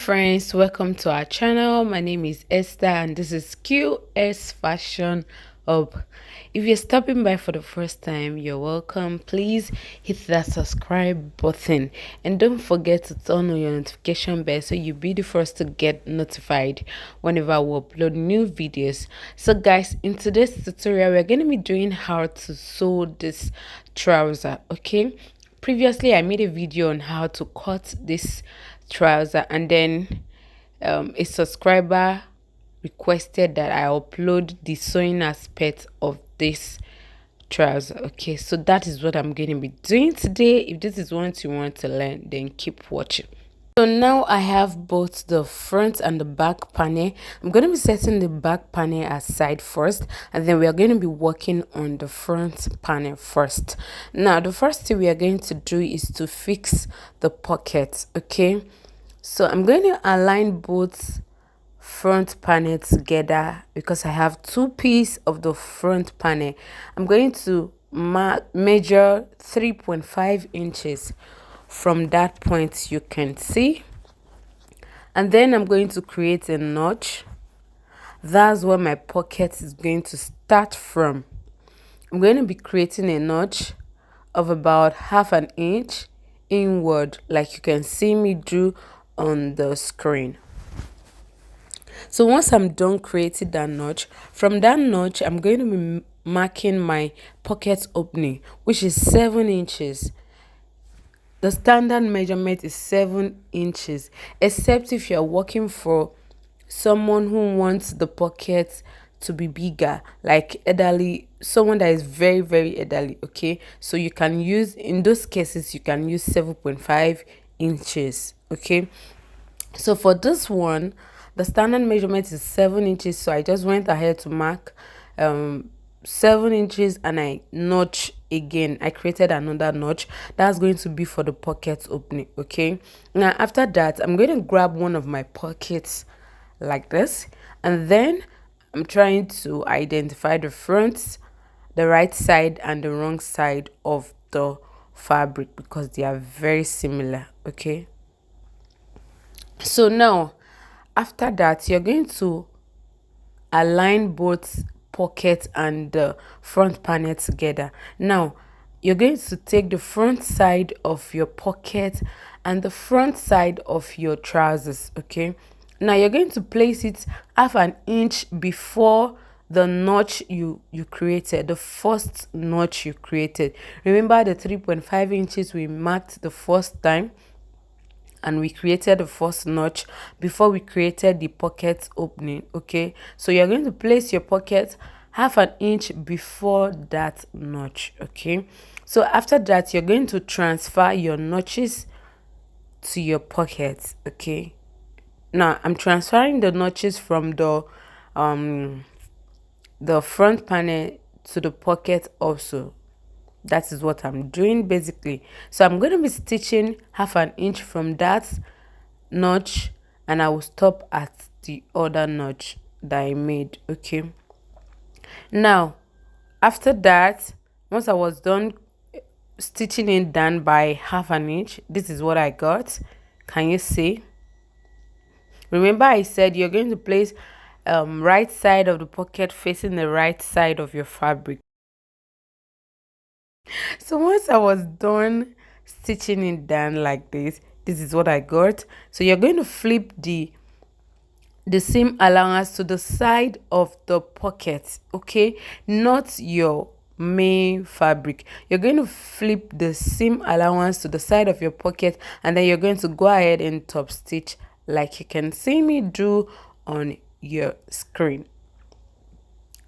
friends, welcome to our channel. My name is Esther and this is Q-Est Fashion Hub. If you're stopping by for the first time, you're welcome. Please hit that subscribe button and don't forget to turn on your notification bell so you'll be the first to get notified whenever we upload new videos. So guys, in today's tutorial we're going to be doing how to sew this trouser. Okay, previously I made a video on how to cut this trouser, and then a subscriber requested that I upload the sewing aspect of this trouser. Okay, so that is what I'm going to be doing today. If this is what you want to learn, then keep watching. So now I have both the front and the back panel. I'm going to be setting the back panel aside first, and then we are going to be working on the front panel first. Now the first thing we are going to do is to fix the pockets. Okay, so I'm going to align both front panel together because I have two pieces of the front panel. I'm going to measure 3.5 inches from that point you can see, and then I'm going to create a notch. That's where my pocket is going to start from. I'm going to be creating a notch of about 1/2 inch inward, like you can see me do on the screen. So once I'm done creating that notch, from that notch I'm going to be marking my pocket opening, which is 7 inches. The standard measurement is 7 inches, except if you're working for someone who wants the pocket to be bigger, like elderly, someone that is very elderly. Okay, so you can use, in those cases you can use 7.5 inches. Okay, so for this one the standard measurement is 7 inches, so I just went ahead to mark 7 inches, and I notch again. I created another notch that's going to be for the pocket opening. Okay, now after that I'm going to grab one of my pockets like this, and then I'm trying to identify the front, the right side and the wrong side of the fabric because they are very similar. Okay, so now after that you're going to align both pocket and the front panel together. Now you're going to take the front side of your pocket and the front side of your trousers. Okay, now you're going to place it 1/2 inch before the notch you created, the first notch you created. Remember the 3.5 inches we marked the first time, and we created the first notch before we created the pocket opening. Okay, so you're going to place your pocket 1/2 inch before that notch. Okay, so after that you're going to transfer your notches to your pocket. Okay, now I'm transferring the notches from the front panel to the pocket also. That is what I'm doing basically. So I'm going to be stitching 1/2 inch from that notch, and I will stop at the other notch that I made. Okay, now after that, once I was done stitching it down by 1/2 inch, this is what I got. Can you see? Remember I said you're going to place right side of the pocket facing the right side of your fabric. So once I was done stitching it down like this is what I got. So you're going to flip the seam allowance to the side of the pocket. Okay, not your main fabric. You're going to flip the seam allowance to the side of your pocket, and then you're going to go ahead and top stitch like you can see me do on your screen.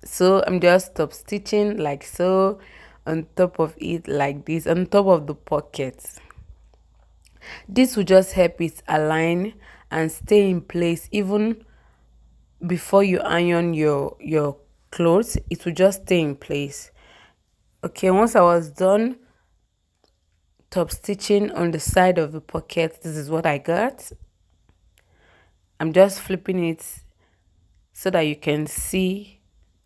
So I'm just top stitching like so on top of it, like this, on top of the pockets. This will just help it align and stay in place even before you iron your clothes. It will just stay in place. Okay, once I was done top stitching on the side of the pocket, this is what I got. I'm just flipping it so that you can see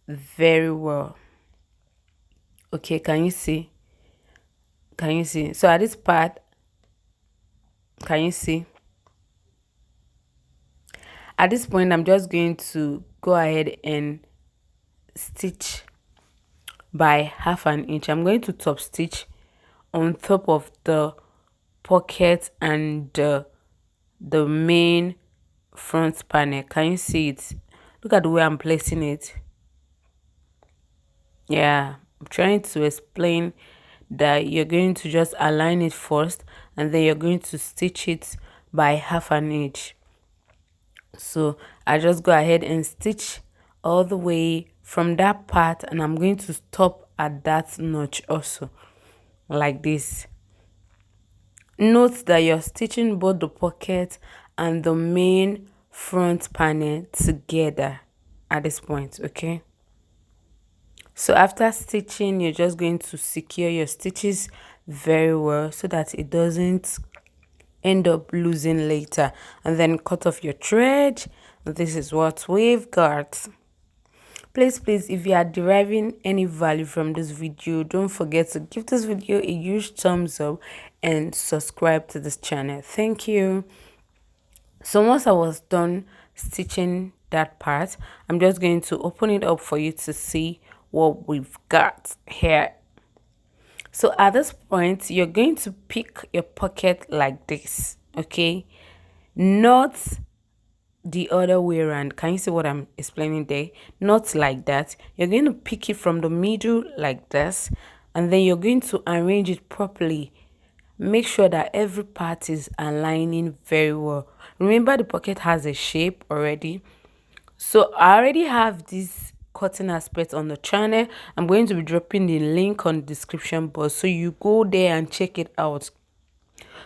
very well. Okay, can you see? Can you see? So at this part, can you see? At this point, I'm just going to go ahead and stitch by 1/2 inch. I'm going to top stitch on top of the pocket and the main front panel. Can you see it? Look at the way I'm placing it. Yeah, I'm trying to explain that you're going to just align it first and then you're going to stitch it by 1/2 inch. So I just go ahead and stitch all the way from that part, and I'm going to stop at that notch also, like this. Note that you're stitching both the pocket and the main front panel together at this point, okay? So after stitching, you're just going to secure your stitches very well so that it doesn't end up losing later, and then cut off your thread. This is what we've got. Please, if you are deriving any value from this video, don't forget to give this video a huge thumbs up and subscribe to this channel. Thank you. So once I was done stitching that part, I'm just going to open it up for you to see what we've got here. So at this point, you're going to pick your pocket like this, okay? Not the other way around. Can you see what I'm explaining there? Not like that. You're going to pick it from the middle like this, and then you're going to arrange it properly. Make sure that every part is aligning very well. Remember, the pocket has a shape already. So I already have this cutting aspect on the channel. I'm going to be dropping the link on the description box, so you go there and check it out,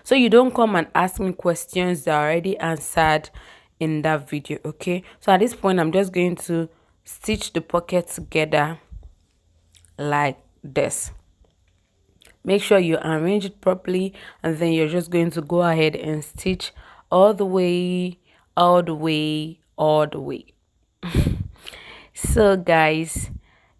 so you don't come and ask me questions that are already answered in that video. Okay, so at this point, I'm just going to stitch the pocket together like this. Make sure you arrange it properly, and then you're just going to go ahead and stitch all the way, all the way, all the way. So guys,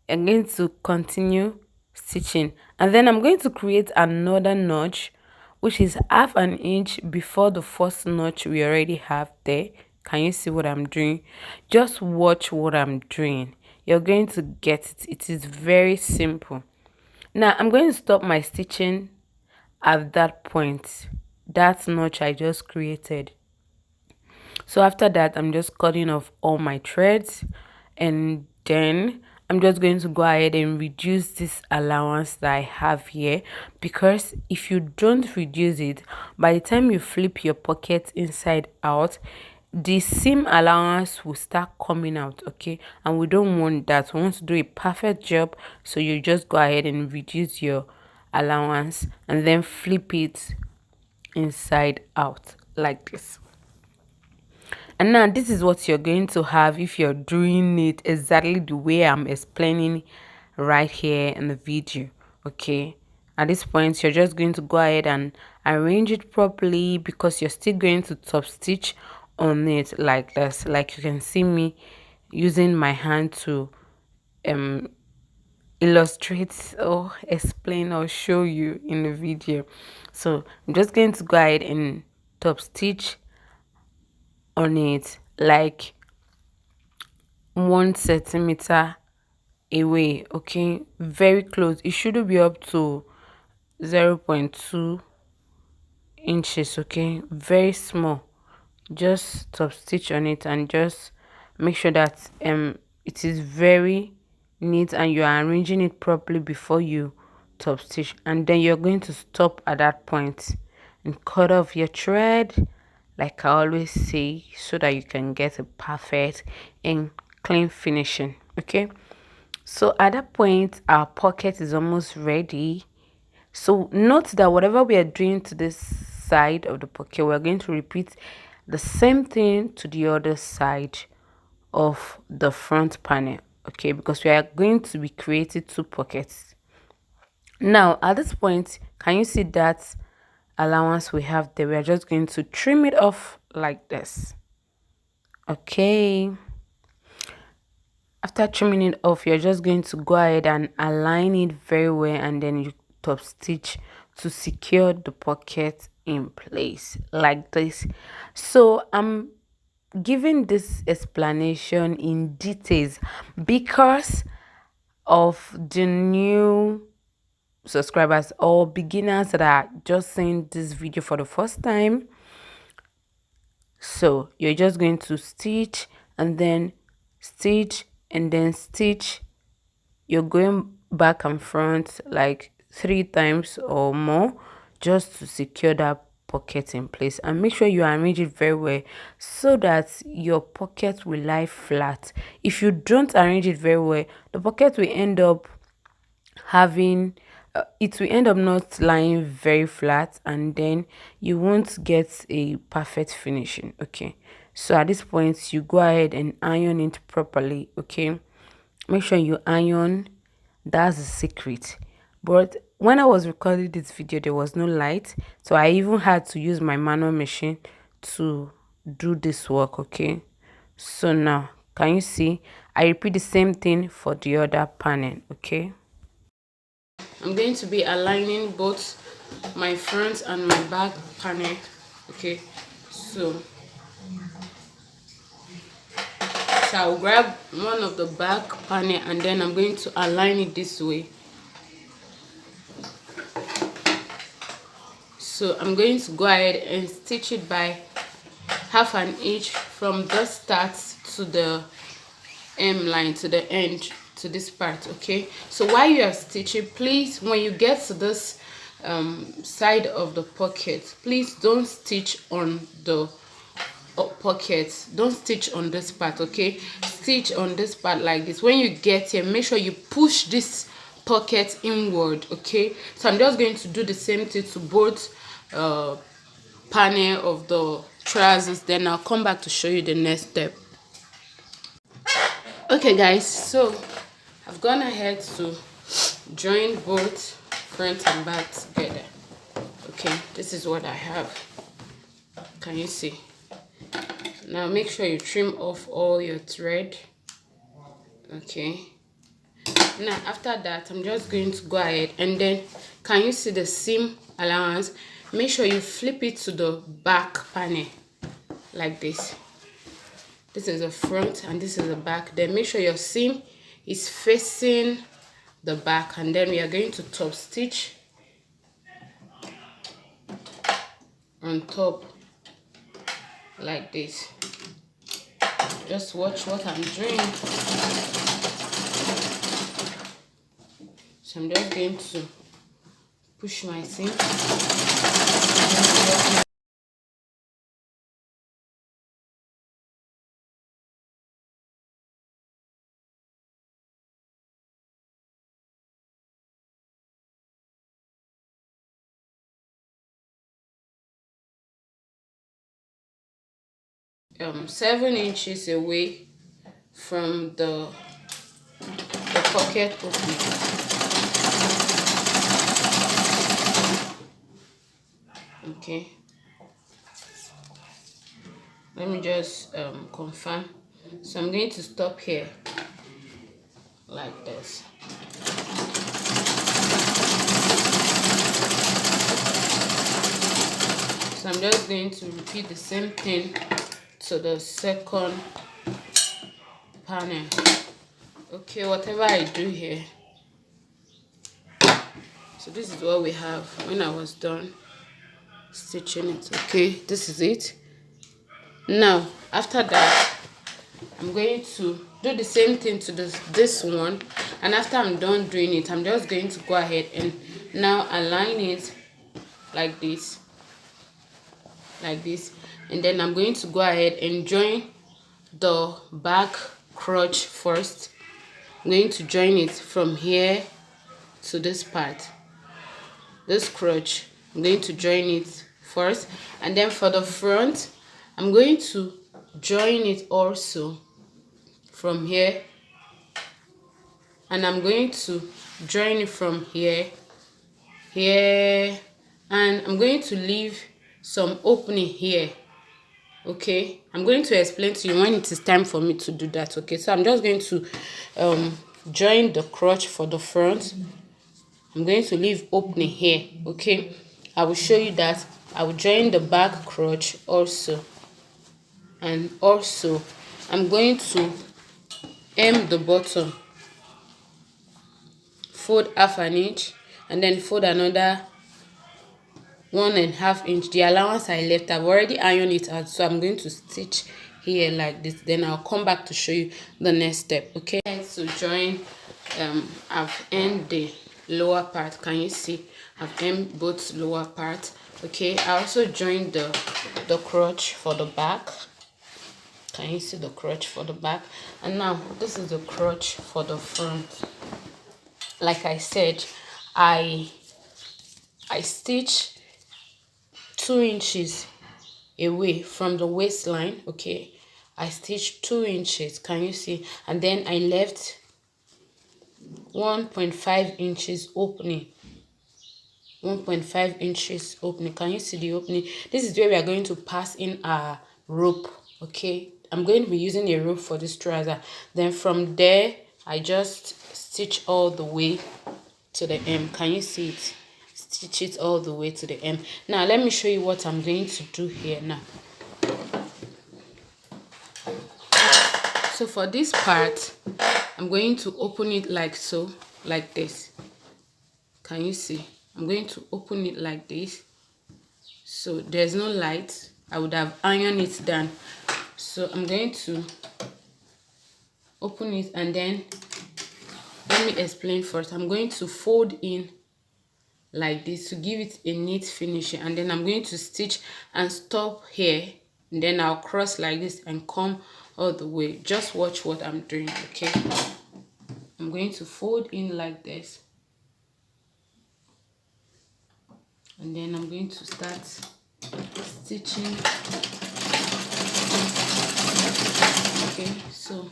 I'm going to continue stitching, and then I'm going to create another notch which is 1/2 inch before the first notch we already have there. Can you see what I'm doing? Just watch what I'm doing. You're going to get it. It is very simple. Now I'm going to stop my stitching at that point, that notch I just created. So after that, I'm just cutting off all my threads, and then I'm just going to go ahead and reduce this allowance that I have here, because if you don't reduce it, by the time you flip your pocket inside out, the seam allowance will start coming out, okay? And we don't want that. We want to do a perfect job, so you just go ahead and reduce your allowance and then flip it inside out like this. And now this is what you're going to have if you're doing it exactly the way I'm explaining right here in the video, okay? At this point, you're just going to go ahead and arrange it properly, because you're still going to top stitch on it like this. Like you can see me using my hand to illustrate or explain or show you in the video. So I'm just going to go ahead and top stitch on it like 1 centimeter away, okay? Very close. It shouldn't be up to 0.2 inches, okay? Very small. Just top stitch on it and just make sure that it is very neat and you are arranging it properly before you top stitch. And then you're going to stop at that point and cut off your thread, like I always say, so that you can get a perfect and clean finishing, okay? So at that point, our pocket is almost ready. So note that whatever we are doing to this side of the pocket, we're going to repeat the same thing to the other side of the front panel, okay? Because we are going to be creating 2 pockets. Now at this point, can you see that allowance we have there? We are just going to trim it off like this, okay? After trimming it off, you're just going to go ahead and align it very well, and then you top stitch to secure the pocket in place like this. So I'm giving this explanation in details because of the new subscribers or beginners that are just seeing this video for the first time. So you're just going to stitch and then stitch and then stitch. You're going back and front like 3 times or more just to secure that pocket in place, and make sure you arrange it very well so that your pocket will lie flat. If you don't arrange it very well, the pocket will end up having it will end up not lying very flat, and then you won't get a perfect finishing. Okay, so at this point you go ahead and iron it properly. Okay, make sure you iron. That's the secret. But when I was recording this video, there was no light, so I even had to use my manual machine to do this work. Okay, so now can you see I repeat the same thing for the other panel. Okay, I'm going to be aligning both my front and my back panel. Okay, so I'll grab one of the back panel and then I'm going to align it this way. So I'm going to go ahead and stitch it by 1/2 inch from the start to the hem line, to the end, to this part. Okay, so while you are stitching, please, when you get to this side of the pocket, please don't stitch on the pocket. Don't stitch on this part. Okay, stitch on this part like this. When you get here, make sure you push this pocket inward. Okay, so I'm just going to do the same thing to both panel of the trousers, then I'll come back to show you the next step. Okay guys, so I've gone ahead to join both front and back together. Okay, this is what I have. Can you see? Now make sure you trim off all your thread. Okay, now after that I'm just going to go ahead and then, can you see the seam allowance? Make sure you flip it to the back panel like this. This is the front and this is the back. Then make sure your seam is facing the back, and then we are going to top stitch on top like this. Just watch what I'm doing. So I'm just going to push my seam. 7 inches away from the pocket opening. Okay, let me just confirm. So I'm going to stop here like this. So I'm just going to repeat the same thing to the second panel. Okay, whatever I do here. So this is what we have when I was done stitching it. Okay, this is it. Now after that I'm going to do the same thing to this one, and after I'm done doing it, I'm just going to go ahead and now align it like this, and then I'm going to go ahead and join the back crotch first. I'm going to join it from here to this part, this crotch. I'm going to join it first, and then for the front I'm going to join it also from here, and I'm going to join it from here, and I'm going to leave some opening here. Okay, I'm going to explain to you when it is time for me to do that. Okay, so I'm just going to join the crotch for the front. I'm going to leave opening here. Okay, I will show you that. I will join the back crotch also. and also I'm going to hem the bottom, fold half an inch, and then fold another 1.5 inch. The allowance I left, I've already ironed it out, so I'm going to stitch here like this. Then I'll come back to show you the next step. Okay, so join. I've ended the lower part. Can you see? I've ended both lower part. Okay, I also joined the crotch for the back. Can you see the crotch for the back? And now this is the crotch for the front. Like I said, I stitch 2 inches away from the waistline. Okay, I stitched 2 inches. Can you see? And then I left 1.5 inches opening. 1.5 inches opening. Can you see the opening? This is where we are going to pass in our rope. Okay, I'm going to be using a rope for this trouser. Then from there I just stitch all the way to the hem. Can you see it? Stitch it all the way to the hem. Now let me show you what I'm going to do here now. So for this part, I'm going to open it like so, like this. Can you see? I'm going to open it like this. So there's no light. I would have ironed it down. So I'm going to open it, and then let me explain first. I'm going to fold in like this to give it a neat finishing, and then I'm going to stitch and stop here, and then I'll cross like this and come all the way. Just watch what I'm doing. Okay, I'm going to fold in like this, and then I'm going to start stitching. Okay, so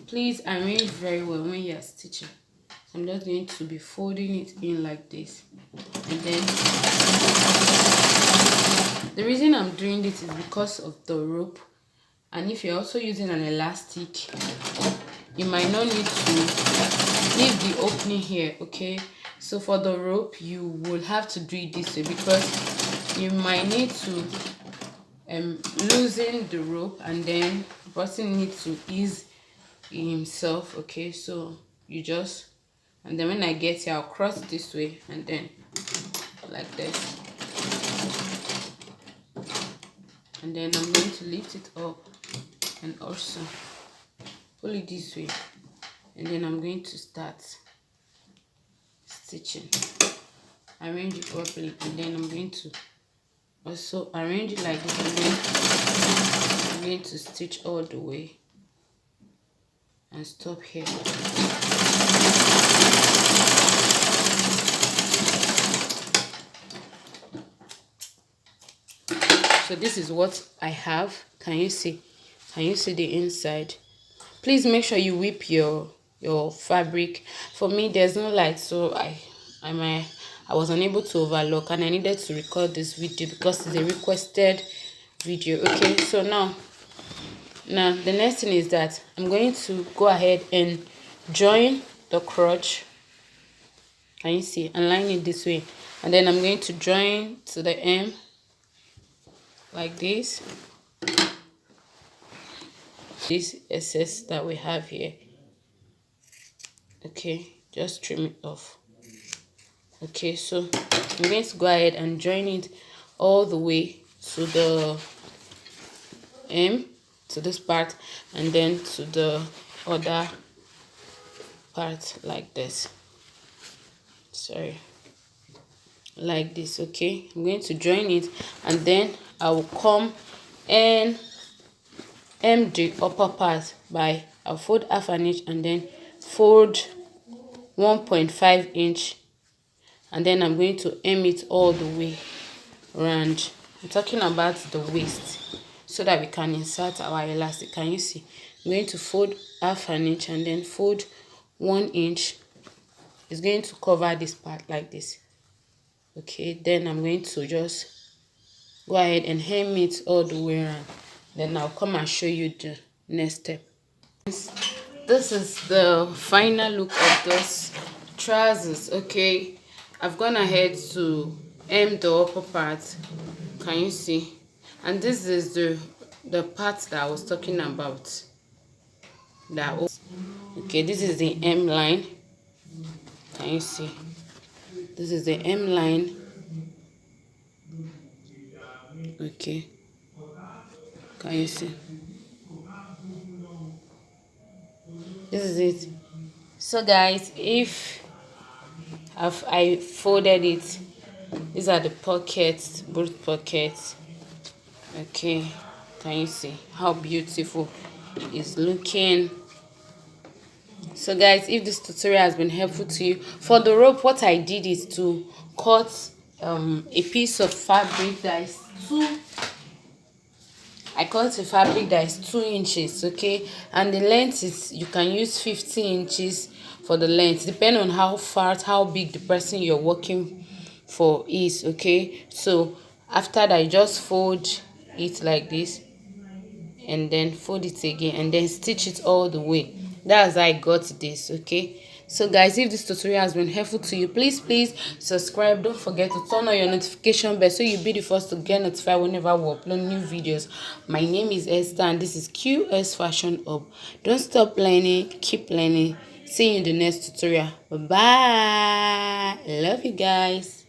please arrange very well when you are stitching. I'm just going to be folding it in like this, and then the reason I'm doing this is because of the rope. And if you're also using an elastic, you might not need to leave the opening here. Okay, so for the rope you will have to do it this way, because you might need to loosen the rope, and then the person needs to ease himself. Okay, so you just, and then when I get here I'll cross this way, and then like this, and then I'm going to lift it up and also pull it this way, and then I'm going to start stitching. Arrange it properly, and then I'm going to also arrange it like this, and then I'm going to stitch all the way and stop here. So this is what I have. Can you see? Can you see the inside? Please make sure you whip your fabric. For me, there's no light, so I was unable to overlock, and I needed to record this video because it's a requested video. Okay, so now the next thing is that I'm going to go ahead and join the crotch. Can you see? And line it this way, and then I'm going to join to the hem like this. This excess that we have here, okay, just trim it off. Okay, so I'm going to go ahead and join it all the way to the hem, to this part, and then to the other part like this. Sorry, like this. Okay, I'm going to join it, and then I will come and hem the upper part by, I'll fold half an inch and then fold 1.5 inch, and then I'm going to hem it all the way around. I'm talking about the waist, so that we can insert our elastic. Can you see? I'm going to fold half an inch and then fold 1 inch. It's going to cover this part like this. Okay, then I'm going to just go ahead and hem it all the way around. Then I'll come and show you the next step. This is the final look of those trousers. Okay, I've gone ahead to hem the upper part. Can you see? And this is the the part that I was talking about. Okay, this is the M line. Can you see? This is the M line. Okay, can you see? This is it. So guys, if I folded it, these are the pockets, both pockets. Okay, can you see how beautiful it's looking? So guys, if this tutorial has been helpful to you, for the rope, what I did is to cut a piece of fabric that is I cut a fabric that is 2 inches, okay, and the length is, you can use 15 inches for the length, depending on how far, how big the person you're working for is, okay. So after that, you just fold it like this, and then fold it again, and then stitch it all the way. That's how I got this, okay. So guys, if this tutorial has been helpful to you, please subscribe. Don't forget to turn on your notification bell so you'll be the first to get notified whenever we upload new videos. My name is Esther and this is Q-Est Fashion Hub. Don't stop learning, keep learning. See you in the next tutorial. Bye bye. Love you guys.